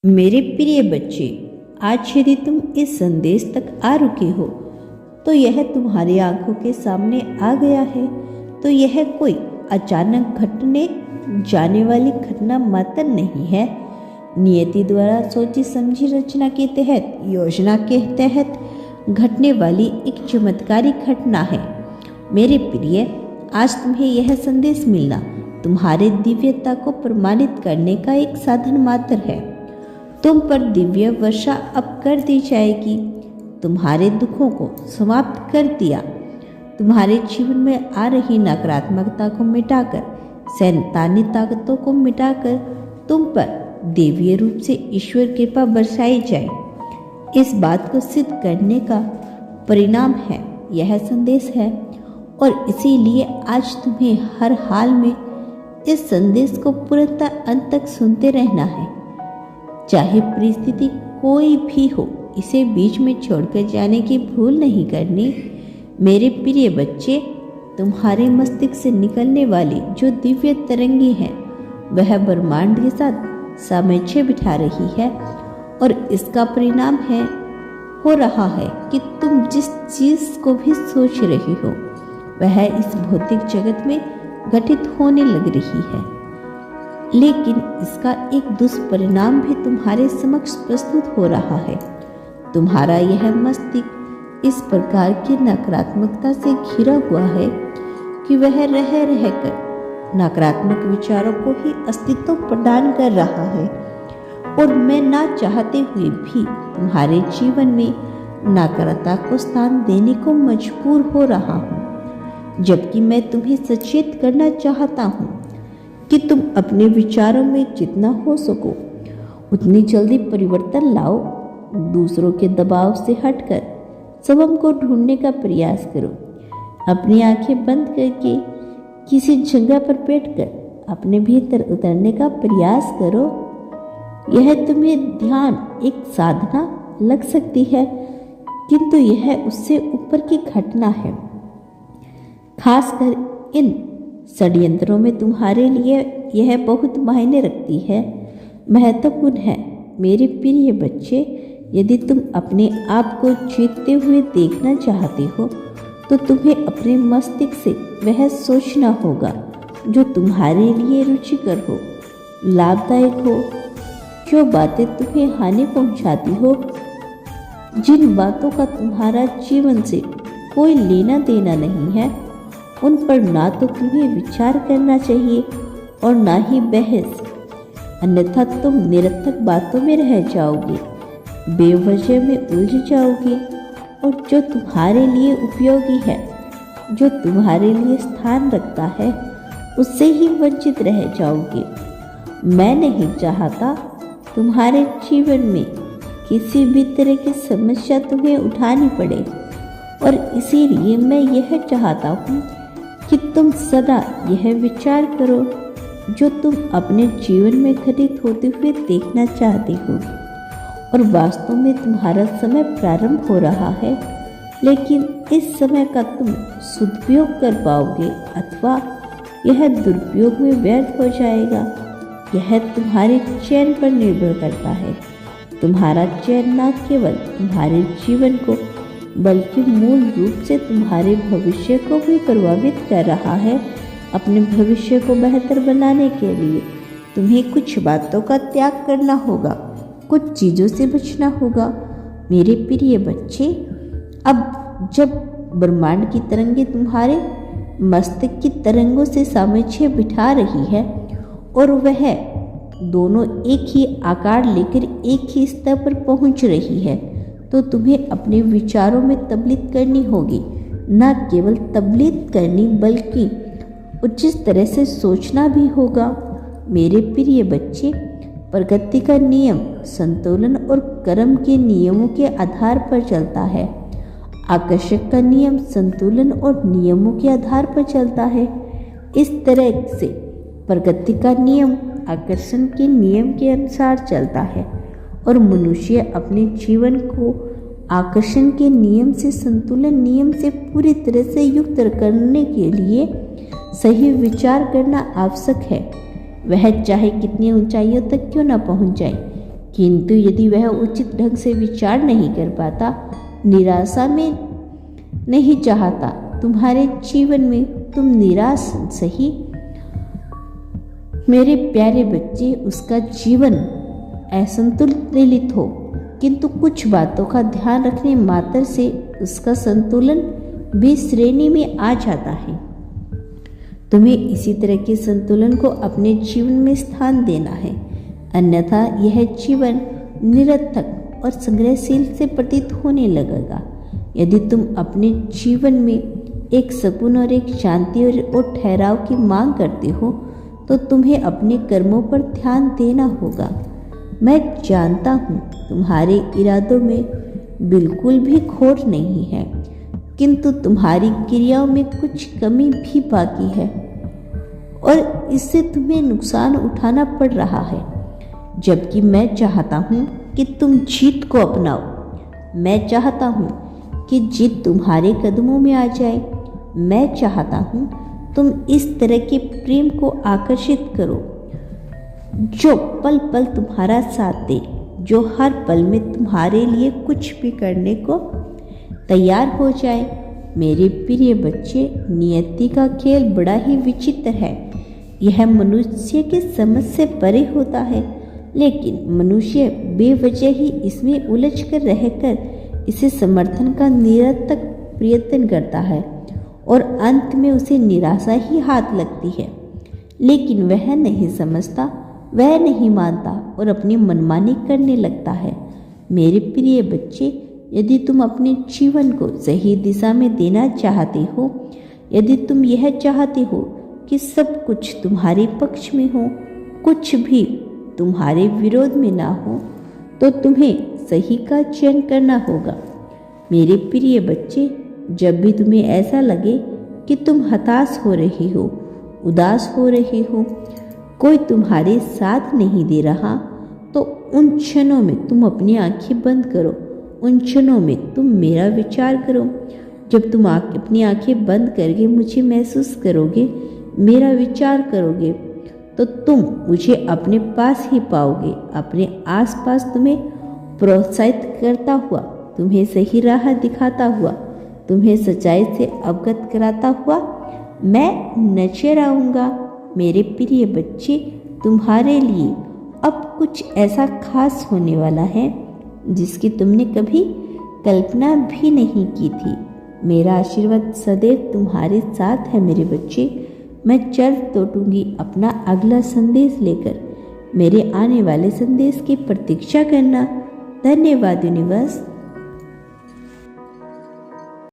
मेरे प्रिय बच्चे, आज यदि तुम इस संदेश तक आ रुके हो तो यह तुम्हारी आंखों के सामने आ गया है। तो यह कोई अचानक घटने जाने वाली घटना मात्र नहीं है। नियति द्वारा सोची समझी रचना के तहत, योजना के तहत घटने वाली एक चमत्कारिक घटना है। मेरे प्रिय, आज तुम्हें यह संदेश मिलना तुम्हारे दिव्यता को प्रमाणित करने का एक साधन मात्र है। तुम पर दिव्य वर्षा अब कर दी जाएगी। तुम्हारे दुखों को समाप्त कर दिया। तुम्हारे जीवन में आ रही नकारात्मकता को मिटाकर, शैतानी ताकतों को मिटाकर तुम पर दैवीय रूप से ईश्वर कृपा बरसाई जाए। इस बात को सिद्ध करने का परिणाम है यह संदेश है, और इसीलिए आज तुम्हें हर हाल में इस संदेश को पूर्णतः अंत तक सुनते रहना है। चाहे परिस्थिति कोई भी हो, इसे बीच में छोड़कर जाने की भूल नहीं करनी। मेरे प्रिय बच्चे, तुम्हारे मस्तिष्क से निकलने वाली जो दिव्य तरंगी है वह ब्रह्मांड के साथ सामंजस्य बिठा रही है, और इसका परिणाम हो रहा है कि तुम जिस चीज को भी सोच रही हो वह इस भौतिक जगत में घटित होने लग रही है। लेकिन इसका एक दुष्परिणाम भी तुम्हारे समक्ष प्रस्तुत हो रहा है। तुम्हारा यह मस्तिष्क इस प्रकार की नकारात्मकता से घिरा हुआ है कि वह रह रहकर नकारात्मक विचारों को ही अस्तित्व प्रदान कर रहा है, और मैं ना चाहते हुए भी तुम्हारे जीवन में नकारात्मकता को स्थान देने को मजबूर हो रहा हूँ, जबकि मैं तुम्हें सचेत करना चाहता हूँ कि तुम अपने विचारों में जितना हो सको उतनी जल्दी परिवर्तन लाओ। दूसरों के दबाव से हटकर सबम को ढूंढने का प्रयास करो। अपनी आंखें बंद करके किसी जगह पर बैठकर अपने भीतर उतरने का प्रयास करो। यह तुम्हें ध्यान एक साधना लग सकती है, किंतु यह उससे ऊपर की घटना है। खासकर इन षड्यंत्रों में तुम्हारे लिए यह बहुत मायने रखती है, महत्वपूर्ण है। मेरे प्रिय बच्चे, यदि तुम अपने आप को जीतते हुए देखना चाहते हो तो तुम्हें अपने मस्तिष्क से वह सोचना होगा जो तुम्हारे लिए रुचिकर हो, लाभदायक हो। जो बातें तुम्हें हानि पहुंचाती हो, जिन बातों का तुम्हारा जीवन से कोई लेना देना नहीं है, उन पर ना तो तुम्हें विचार करना चाहिए और ना ही बहस, अन्यथा तुम निरर्थक बातों में रह जाओगे, बेवजह में उलझ जाओगे, और जो तुम्हारे लिए उपयोगी है, जो तुम्हारे लिए स्थान रखता है, उससे ही वंचित रह जाओगे। मैं नहीं चाहता तुम्हारे जीवन में किसी भी तरह की समस्या तुम्हें उठानी पड़े, और इसीलिए मैं यह चाहता हूँ कि तुम सदा यह विचार करो जो तुम अपने जीवन में घटित होते हुए देखना चाहते हो, और वास्तव में तुम्हारा समय प्रारंभ हो रहा है। लेकिन इस समय का तुम सदुपयोग कर पाओगे अथवा यह दुरुपयोग में व्यर्थ हो जाएगा, यह तुम्हारे चयन पर निर्भर करता है। तुम्हारा चयन न केवल तुम्हारे जीवन को बल्कि मूल रूप से तुम्हारे भविष्य को भी प्रभावित कर रहा है। अपने भविष्य को बेहतर बनाने के लिए तुम्हें कुछ बातों का त्याग करना होगा, कुछ चीज़ों से बचना होगा। मेरे प्रिय बच्चे, अब जब ब्रह्मांड की तरंगें तुम्हारे मस्तिष्क की तरंगों से सामंजस्य बिठा रही है और वह दोनों एक ही आकार लेकर एक ही स्तर पर पहुंच रही है, तो तुम्हें अपने विचारों में तब्दीली करनी होगी। न केवल तब्दीली करनी बल्कि उचित तरह से सोचना भी होगा। मेरे प्रिय बच्चे, प्रकृति का नियम संतुलन और कर्म के नियमों के आधार पर चलता है। आकर्षण का नियम संतुलन और नियमों के आधार पर चलता है। इस तरह से प्रकृति का नियम आकर्षण के नियम के अनुसार चलता है, और मनुष्य अपने जीवन को आकर्षण के नियम से संतुलन नियम से पूरी तरह से युक्त करने के लिए सही विचार करना आवश्यक है। वह चाहे कितनी ऊंचाइयों तक क्यों न पहुंच जाए, किंतु यदि वह उचित ढंग से विचार नहीं कर पाता, निराशा में नहीं चाहता तुम्हारे जीवन में तुम निराश सही मेरे प्यारे बच्चे, उसका जीवन असंतुलित हो, किंतु कुछ बातों का ध्यान रखने मात्र से उसका संतुलन भी श्रेणी में आ जाता है। तुम्हें इसी तरह के संतुलन को अपने जीवन में स्थान देना है, अन्यथा यह जीवन निरर्थक और संग्रहशील से प्रतीत होने लगेगा। यदि तुम अपने जीवन में एक सुकून और एक शांति और ठहराव की मांग करते हो, तो तुम्हें अपने कर्मों पर ध्यान देना होगा। मैं जानता हूँ तुम्हारे इरादों में बिल्कुल भी खोट नहीं है, किंतु तुम्हारी क्रियाओं में कुछ कमी भी बाकी है और इससे तुम्हें नुकसान उठाना पड़ रहा है। जबकि मैं चाहता हूँ कि तुम जीत को अपनाओ। मैं चाहता हूँ कि जीत तुम्हारे कदमों में आ जाए। मैं चाहता हूँ तुम इस तरह के प्रेम को आकर्षित करो जो पल पल तुम्हारा साथ दे, जो हर पल में तुम्हारे लिए कुछ भी करने को तैयार हो जाए। मेरे प्रिय बच्चे, नियति का खेल बड़ा ही विचित्र है। यह मनुष्य की समझ से परे होता है, लेकिन मनुष्य बेवजह ही इसमें उलझ कर रहकर इसे समर्थन का निरर्थक प्रयत्न करता है और अंत में उसे निराशा ही हाथ लगती है। लेकिन वह नहीं समझता, वह नहीं मानता और अपनी मनमानी करने लगता है। मेरे प्रिय बच्चे, यदि तुम अपने जीवन को सही दिशा में देना चाहते हो, यदि तुम यह चाहते हो कि सब कुछ तुम्हारे पक्ष में हो, कुछ भी तुम्हारे विरोध में ना हो, तो तुम्हें सही का चयन करना होगा। मेरे प्रिय बच्चे, जब भी तुम्हें ऐसा लगे कि तुम हताश हो रही हो, उदास हो रही हो, कोई तुम्हारे साथ नहीं दे रहा, तो उन क्षणों में तुम अपनी आंखें बंद करो। उन क्षणों में तुम मेरा विचार करो। जब तुम अपनी आंखें बंद करके मुझे महसूस करोगे, मेरा विचार करोगे, तो तुम मुझे अपने पास ही पाओगे, अपने आसपास तुम्हें प्रोत्साहित करता हुआ, तुम्हें सही राह दिखाता हुआ, तुम्हें सच्चाई से अवगत कराता हुआ मैं नजर आऊँगा। मेरे प्रिय बच्चे, तुम्हारे लिए अब कुछ ऐसा खास होने वाला है जिसकी तुमने कभी कल्पना भी नहीं की थी। मेरा आशीर्वाद सदैव तुम्हारे साथ है मेरे बच्चे। मैं जल्द लौटूंगी अपना अगला संदेश लेकर। मेरे आने वाले संदेश की प्रतीक्षा करना। धन्यवाद यूनिवर्स।